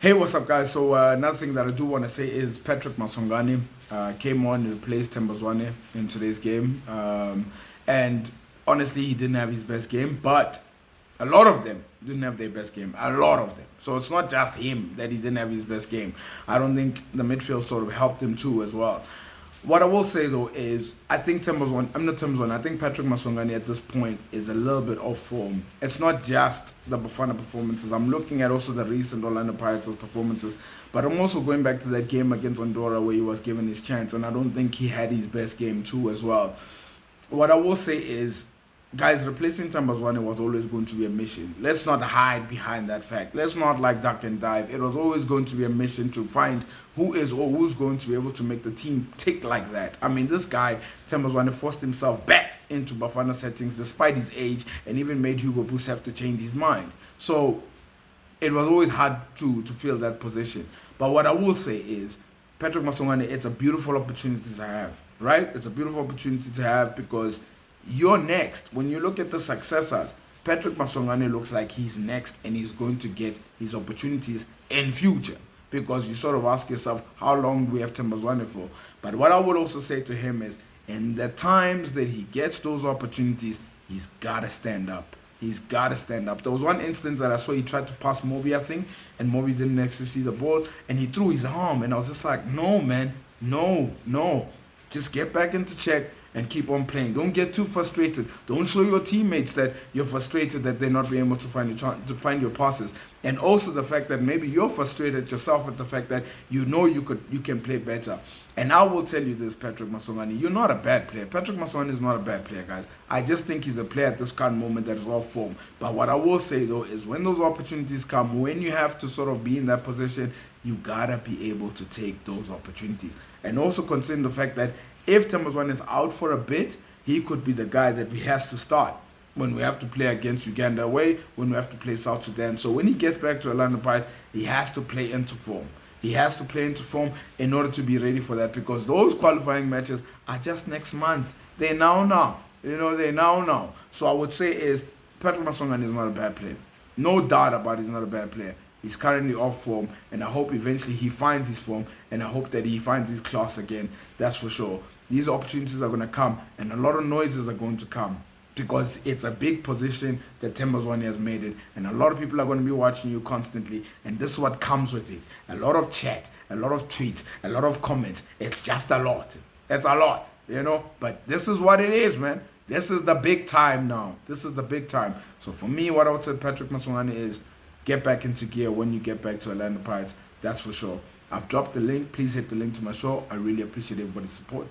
Hey, what's up, guys? So, another thing that I do want to say is Patrick Maswanganyi came on and replaced Maswanganyi in today's game. And honestly, he didn't have his best game, but a lot of them didn't have their best game. A lot of them. So, it's not just him that he didn't have his best game. I don't think the midfield sort of helped him too as well. What I will say though is, I think I think Patrick Maswanganyi at this point is a little bit off form. It's not just the Bafana performances. I'm looking at also the recent Orlando Pirates performances, but I'm also going back to that game against Andorra where he was given his chance, and I don't think he had his best game too as well. What I will say is, guys, replacing Maswanganyi was always going to be a mission. Let's not hide behind that fact. Let's not like duck and dive. It was always going to be a mission to find who's going to be able to make the team tick like that. I mean, this guy, Maswanganyi, forced himself back into Bafana settings despite his age, and even made Hugo Broos have to change his mind. So it was always hard to fill that position. But what I will say is, Patrick Maswanganyi, it's a beautiful opportunity to have, right? It's a beautiful opportunity to have because you're next. When you look at the successors, Patrick Maswanganyi looks like he's next and he's going to get his opportunities in future, because you sort of ask yourself, how long do we have Maswanganyi for? But what I would also say to him is, in the times that he gets those opportunities, he's got to stand up. He's got to stand up. There was one instance that I saw he tried to pass Moby, I think, and Moby didn't actually see the ball, and he threw his arm, and I was just like, no, man, no. Just get back into check and keep on playing. Don't get too frustrated. Don't show your teammates that you're frustrated that they're not being able to find your passes. And also the fact that maybe you're frustrated yourself at the fact that you know you can play better. And I will tell you this, Patrick Maswanganyi, you're not a bad player. Patrick Maswanganyi is not a bad player, guys. I just think he's a player at this current moment that is off form. But what I will say though is, when those opportunities come, when you have to sort of be in that position, you gotta be able to take those opportunities. And also consider the fact that if Maswanganyi is out for a bit, he could be the guy that we has to start when we have to play against Uganda away, when we have to play South Sudan. So when he gets back to Orlando Pirates, he has to play into form. He has to play into form in order to be ready for that, because those qualifying matches are just next month. They're now. They're now. So I would say is, Patrick Maswanganyi is not a bad player. No doubt about it, he's not a bad player. He's currently off form, and I hope eventually he finds his form, and I hope that he finds his class again. That's for sure. These opportunities are going to come, and a lot of noises are going to come, because it's a big position that Maswanganyi has made it, and a lot of people are going to be watching you constantly, and this is what comes with it. A lot of chat, a lot of tweets, a lot of comments. It's just a lot. It's a lot, but this is what it is, man. This is the big time now. This is the big time. So for me, what I would say, Patrick Maswanganyi, is get back into gear when you get back to Orlando Pirates. That's for sure. I've dropped the link. Please hit the link to my show. I really appreciate everybody's support.